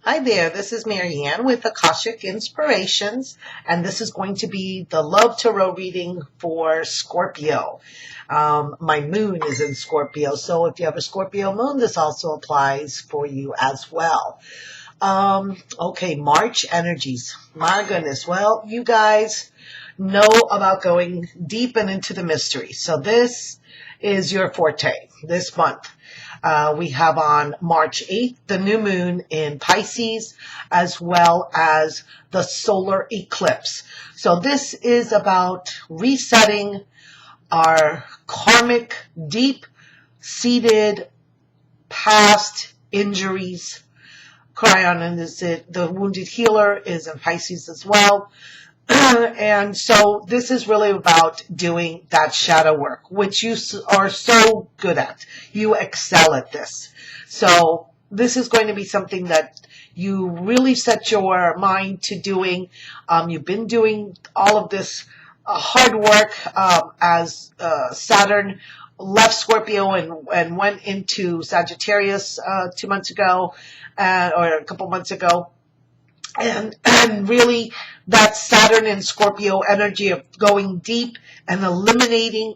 Hi there, this is Marianne with Akashic Inspirations, and this is going to be the Love Tarot reading for Scorpio. My moon is in Scorpio, so if you have a Scorpio moon, this also applies for you as well. Okay, March energies. My goodness, well, you guys know about going deep and into the mystery, so this is your forte this month. We have on March 8th the new moon in Pisces, as well as the solar eclipse. So this is about resetting our karmic, deep-seated past injuries. Cryon is it, the wounded healer is in Pisces as well. And so this is really about doing that shadow work, which you are so good at. You excel at this. So this is going to be something that you really set your mind to doing. You've been doing all of this hard work as Saturn left Scorpio and went into Sagittarius 2 months ago, or a couple months ago. And really that Saturn and Scorpio energy of going deep and eliminating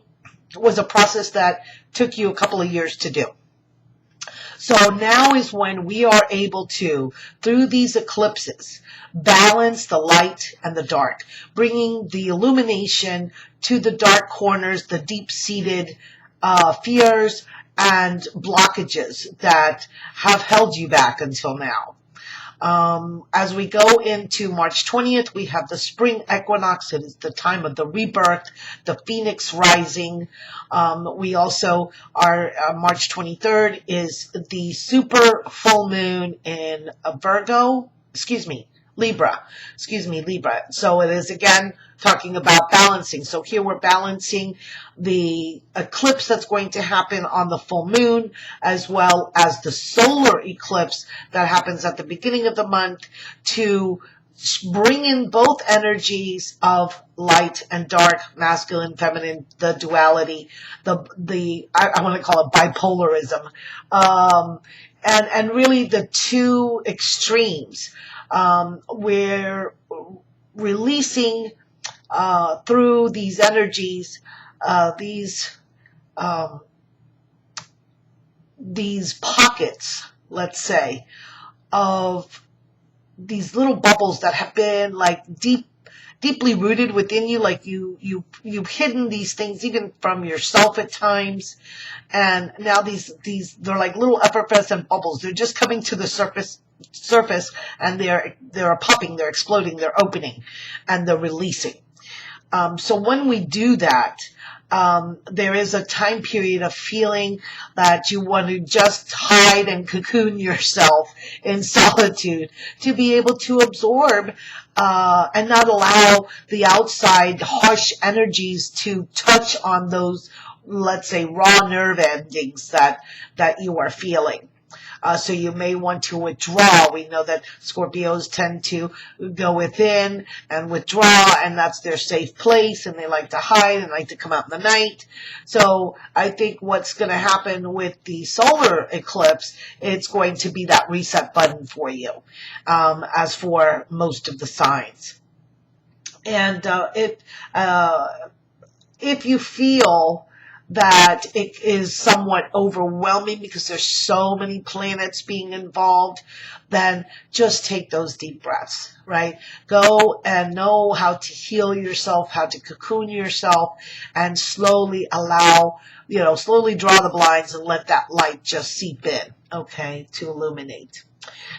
was a process that took you a couple of years to do. So now is when we are able to, through these eclipses, balance the light and the dark, bringing the illumination to the dark corners, the deep-seated fears and blockages that have held you back until now. As we go into March 20th, we have the spring equinox. It is the time of the rebirth, the phoenix rising. We also are, March 23rd is the super full moon in Libra. So it is again talking about balancing. So here we're balancing the eclipse that's going to happen on the full moon, as well as the solar eclipse that happens at the beginning of the month, to bring in both energies of light and dark, masculine, feminine, the duality, I want to call it bipolarism, and really the two extremes. We're releasing through these energies these pockets, let's say, of these little bubbles that have been like deeply rooted within you, like you've hidden these things even from yourself at times, and now these they're like little effervescent bubbles. They're just coming to the surface, and they're popping, they're exploding, they're opening, and they're releasing. So when we do that, there is a time period of feeling that you want to just hide and cocoon yourself in solitude to be able to absorb and not allow the outside harsh energies to touch on those, let's say, raw nerve endings that you are feeling. So you may want to withdraw. We know that Scorpios tend to go within and withdraw, and that's their safe place, and they like to hide and like to come out in the night. So I think what's going to happen with the solar eclipse, it's going to be that reset button for you, as for most of the signs. And if you feel that it is somewhat overwhelming because there's so many planets being involved, then just take those deep breaths, right? Go and know how to heal yourself, how to cocoon yourself, and slowly slowly draw the blinds and let that light just seep in, okay, to illuminate.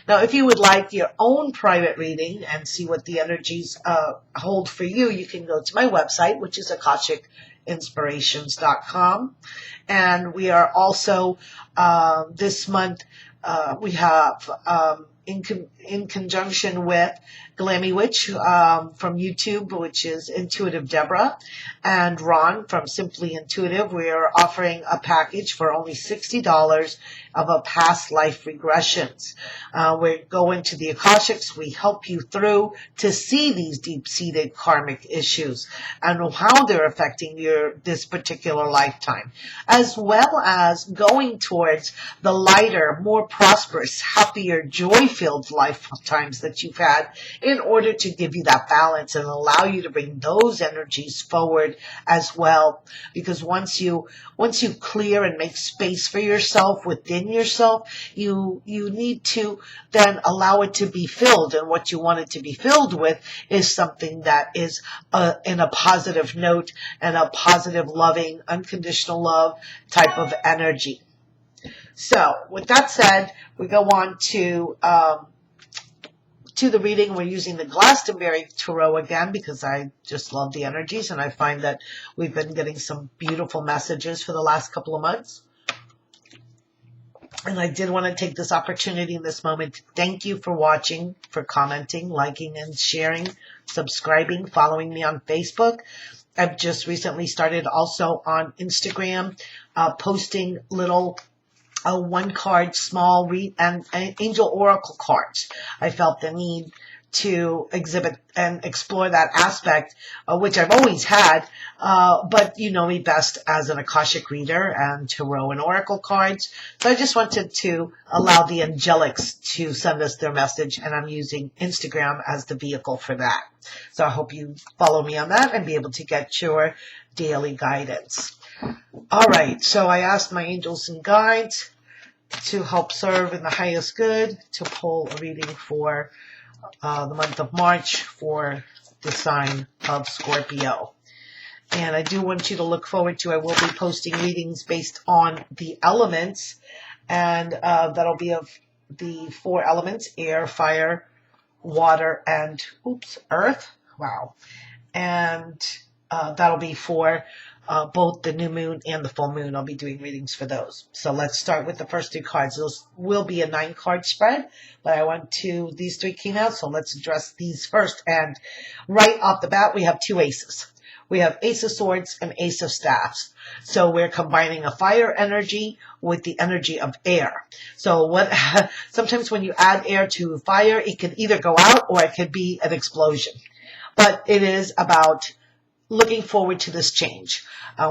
Now, if you would like your own private reading and see what the energies hold for you, you can go to my website, which is AkashicInspirations.com. And we are also, this month, we have, in conjunction with Glammy Witch from YouTube, which is Intuitive Deborah, and Ron from Simply Intuitive, we are offering a package for only $60 of a past life regressions. We go into the Akashics, we help you through to see these deep-seated karmic issues and how they're affecting this particular lifetime, as well as going towards the lighter, more prosperous, happier, joyful joy-filled lifetimes that you've had, in order to give you that balance and allow you to bring those energies forward as well. Because once you clear and make space for yourself within yourself, you need to then allow it to be filled. And what you want it to be filled with is something that is in a positive note and a positive, loving, unconditional love type of energy. So with that said, we go on to the reading. We're using the Glastonbury Tarot again because I just love the energies, and I find that we've been getting some beautiful messages for the last couple of months. And I did want to take this opportunity in this moment to thank you for watching, for commenting, liking, and sharing, subscribing, following me on Facebook. I've just recently started also on Instagram, posting little one card small and angel oracle cards. I felt the need to exhibit and explore that aspect, which I've always had, but you know me best as an Akashic reader and tarot and oracle cards. So I just wanted to allow the angelics to send us their message, and I'm using Instagram as the vehicle for that. So I hope you follow me on that and be able to get your daily guidance. All right, so I asked my angels and guides to help serve in the highest good to pull a reading for the month of March for the sign of Scorpio. And I do want you to look forward to, I will be posting readings based on the elements, and that'll be of the 4 elements: air, fire, water, and earth. Wow. And that'll be for both the new moon and the full moon. I'll be doing readings for those. So let's start with the first 3 cards. Those will be a 9-card spread, but these 3 came out, so let's address these first. And right off the bat, we have 2 aces. We have Ace of Swords and Ace of Staffs. So we're combining a fire energy with the energy of air. So sometimes when you add air to fire, it can either go out or it could be an explosion. But it is about looking forward to this change.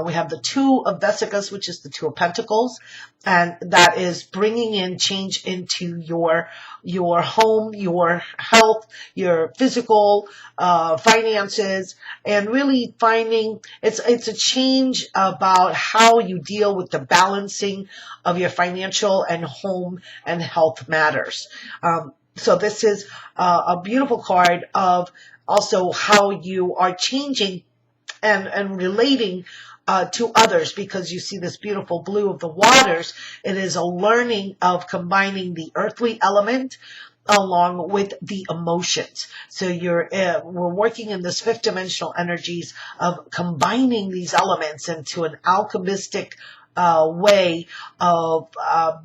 We have the 2 of Vesicas, which is the 2 of Pentacles, and that is bringing in change into your home, your health, your physical finances, and really finding it's a change about how you deal with the balancing of your financial and home and health matters. So this is a beautiful card of also how you are changing and relating to others, because you see this beautiful blue of the waters. It is a learning of combining the earthly element along with the emotions. So we're working in this 5th dimensional energies of combining these elements into an alchemistic way of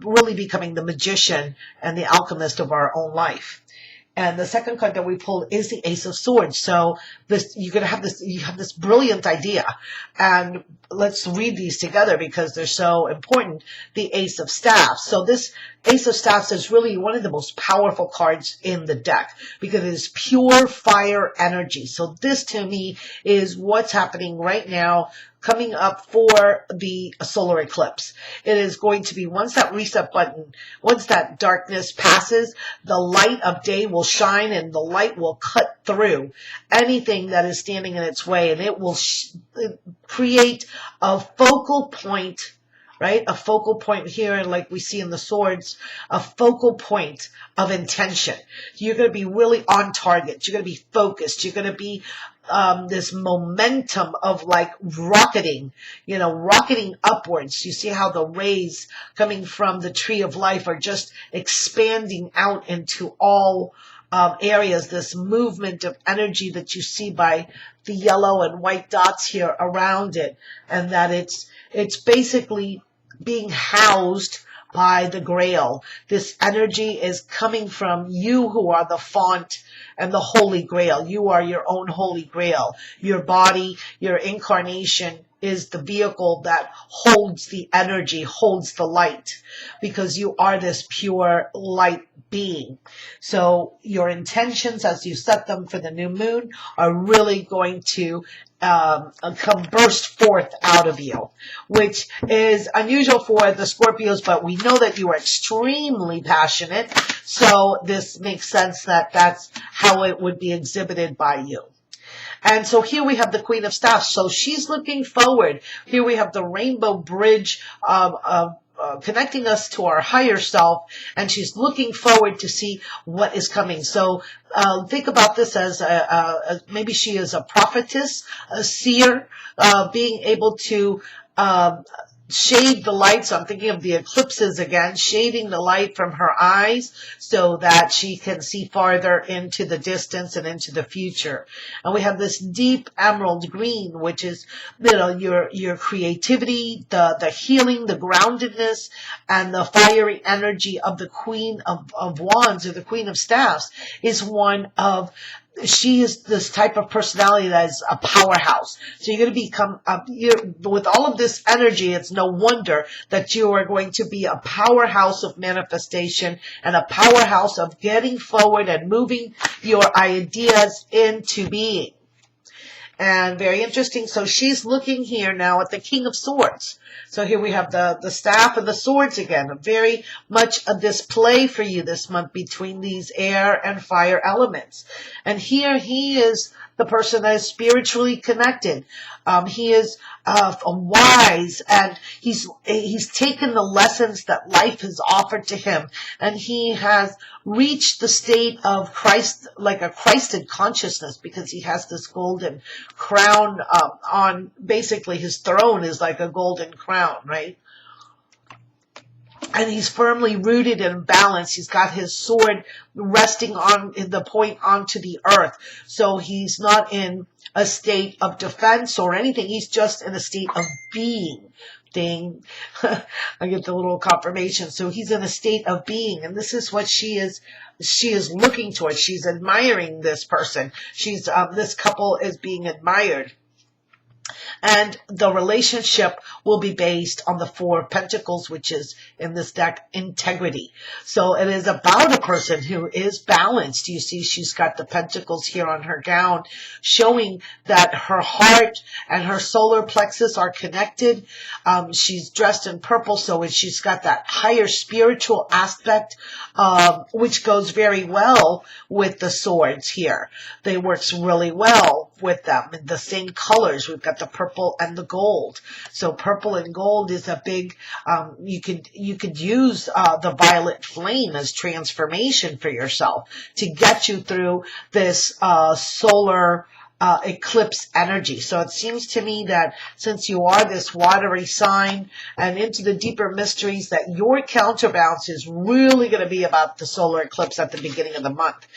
really becoming the magician and the alchemist of our own life. And the second card that we pulled is the Ace of Swords. So you have this brilliant idea, and let's read these together because they're so important. The Ace of Staffs. So this Ace of Staffs is really one of the most powerful cards in the deck because it is pure fire energy. So this to me is what's happening right now, coming up for the solar eclipse. It is going to be, once that reset button, once that darkness passes, the light of day will shine and the light will cut through anything that is standing in its way, and it will create a focal point, right? A focal point here, like we see in the swords, a focal point of intention. You're going to be really on target. You're going to be focused. You're going to be this momentum of like rocketing upwards. You see how the rays coming from the tree of life are just expanding out into all areas. This movement of energy that you see by the yellow and white dots here around it, and that it's basically being housed by the Grail. This energy is coming from you, who are the font and the Holy Grail. You are your own Holy Grail. Your body, your incarnation is the vehicle that holds the energy, holds the light, because you are this pure light being. So your intentions as you set them for the new moon are really going to come burst forth out of you, which is unusual for the Scorpios, but we know that you are extremely passionate. So this makes sense that that's how it would be exhibited by you. And so here we have the Queen of Staffs. So she's looking forward. Here we have the rainbow bridge connecting us to our higher self, and she's looking forward to see what is coming. So think about this as maybe she is a prophetess, a seer, being able to shade the light. So I'm thinking of the eclipses again, shading the light from her eyes so that she can see farther into the distance and into the future. And we have this deep emerald green, which is, you know, your creativity, the healing, the groundedness, and the fiery energy of the Queen of Wands, or the Queen of Staffs, is one of, she is this type of personality that is a powerhouse. So you're going to become, with all of this energy, it's no wonder that you are going to be a powerhouse of manifestation and a powerhouse of getting forward and moving your ideas into being. And very interesting. So she's looking here now at the King of Swords. So here we have the staff and the swords again. Very much a display for you this month between these air and fire elements. And here he is the person that is spiritually connected. He is wise, and he's taken the lessons that life has offered to him, and he has reached the state of Christ, like a Christed consciousness, because he has this golden crown on, basically his throne is like a golden crown, right? And he's firmly rooted and balanced. He's got his sword resting on the point onto the earth. So he's not in a state of defense or anything. He's just in a state of being. Ding. I get the little confirmation. So he's in a state of being. And this is what she is looking towards. She's admiring this person. This couple is being admired. And the relationship will be based on the Four of Pentacles, which is in this deck, integrity. So it is about a person who is balanced. You see, she's got the pentacles here on her gown, showing that her heart and her solar plexus are connected. She's dressed in purple, so she's got that higher spiritual aspect, which goes very well with the swords here. They works really well with them in the same colors. We've got the purple and the gold. So purple and gold is a big, you could use the violet flame as transformation for yourself to get you through this solar eclipse energy. So it seems to me that since you are this watery sign and into the deeper mysteries, that your counterbalance is really going to be about the solar eclipse at the beginning of the month.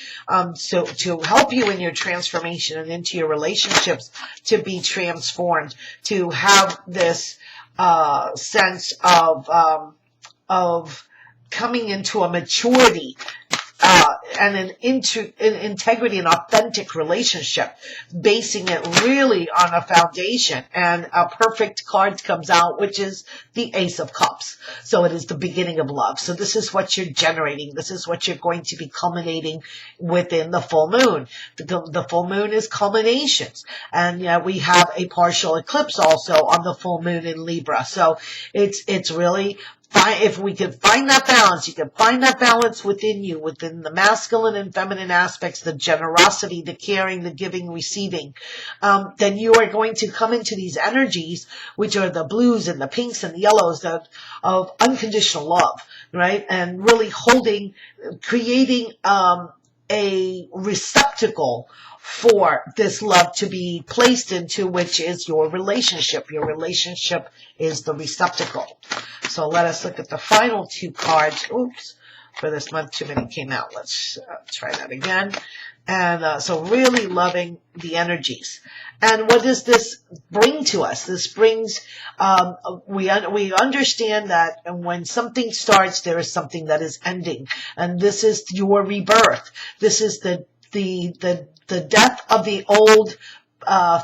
So to help you in your transformation and into your relationships to be transformed, to have this sense of coming into a maturity, and an integrity and authentic relationship, basing it really on a foundation. And a perfect card comes out, which is the Ace of Cups. So it is the beginning of love. So this is what you're generating. This is what you're going to be culminating within the full moon. The full moon is culminations. And we have a partial eclipse also on the full moon in Libra. So it's really, if we can find that balance, you can find that balance within you, within the masculine and feminine aspects, the generosity, the caring, the giving, receiving, then you are going to come into these energies, which are the blues and the pinks and the yellows of unconditional love, right? And really creating a receptacle for this love to be placed into, which is your relationship. Your relationship is the receptacle. So let us look at the final two cards. Oops, for this month, too many came out. Let's try that again. And so really loving the energies. And what does this bring to us? This brings, we understand that when something starts, there is something that is ending. And this is your rebirth. This is the death of the old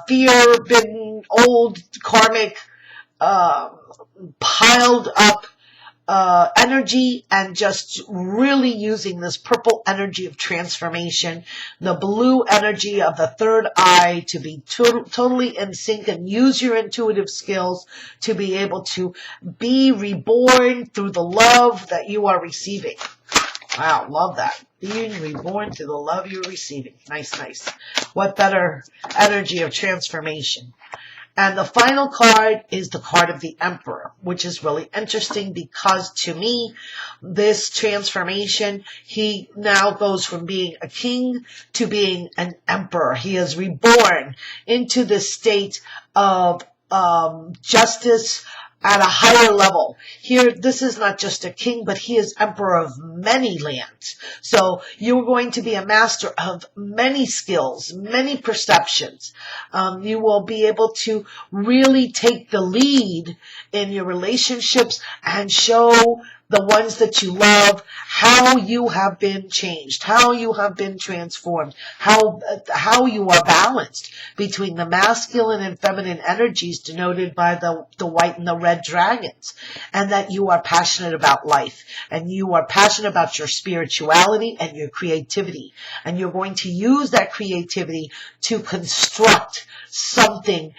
fear, been old karmic, uh, piled up energy, and just really using this purple energy of transformation, the blue energy of the third eye, to be totally in sync and use your intuitive skills to be able to be reborn through the love that you are receiving. Wow, love that. Being reborn through the love you're receiving. Nice, nice. What better energy of transformation? And the final card is the card of the Emperor, which is really interesting because to me, this transformation, he now goes from being a king to being an emperor. He is reborn into this state of justice at a higher level. Here, this is not just a king, but he is emperor of many lands. So you're going to be a master of many skills, many perceptions. You will be able to really take the lead in your relationships and show the ones that you love how you have been changed, how you have been transformed, how you are balanced between the masculine and feminine energies denoted by the white and the red dragons, and that you are passionate about life, and you are passionate about your spirituality and your creativity, and you're going to use that creativity to construct something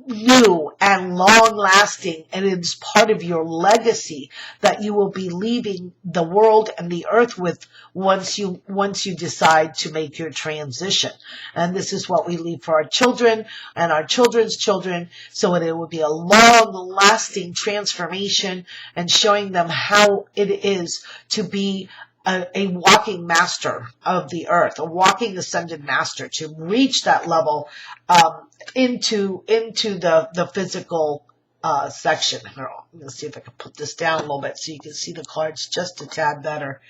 new and long lasting, and it's part of your legacy that you will be leaving the world and the earth with once you decide to make your transition. And this is what we leave for our children and our children's children, so that it will be a long lasting transformation and showing them how it is to be a walking master of the earth, a walking ascended master, to reach that level into the physical section. Here, let's see if I can put this down a little bit so you can see the cards just a tad better.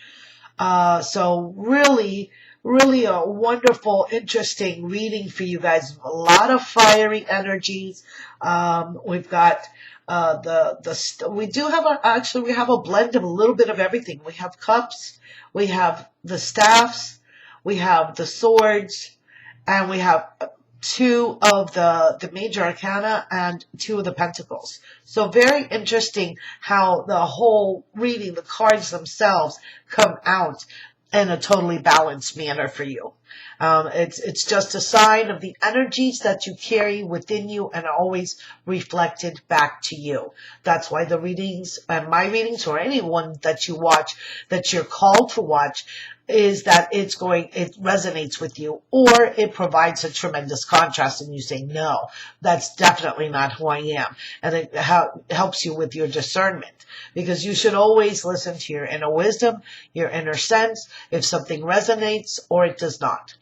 So really a wonderful, interesting reading for you guys. A lot of fiery energies. We've got we do have we have a blend of a little bit of everything. We have cups, we have the staffs, we have the swords, and we have two of the major arcana and two of the pentacles. So very interesting how the whole reading, the cards themselves, come out in a totally balanced manner for you. It's just a sign of the energies that you carry within you and are always reflected back to you. That's why the readings, and my readings, or anyone that you watch, that you're called to watch, is that it resonates with you, or it provides a tremendous contrast and you say, no, that's definitely not who I am. And it helps you with your discernment, because you should always listen to your inner wisdom, your inner sense, if something resonates or it does not.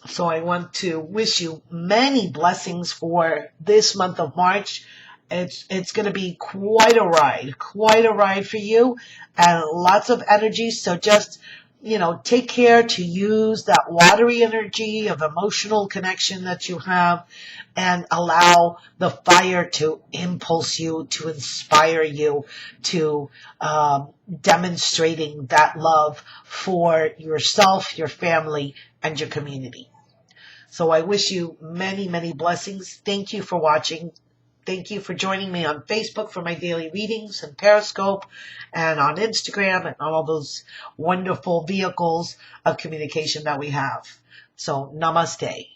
So I want to wish you many blessings for this month of March. It's going to be quite a ride for you, and lots of energy. So just, take care to use that watery energy of emotional connection that you have, and allow the fire to impulse you, to inspire you, to demonstrating that love for yourself, your family, and your community. So I wish you many, many blessings. Thank you for watching. Thank you for joining me on Facebook for my daily readings, and Periscope, and on Instagram, and all those wonderful vehicles of communication that we have. So namaste.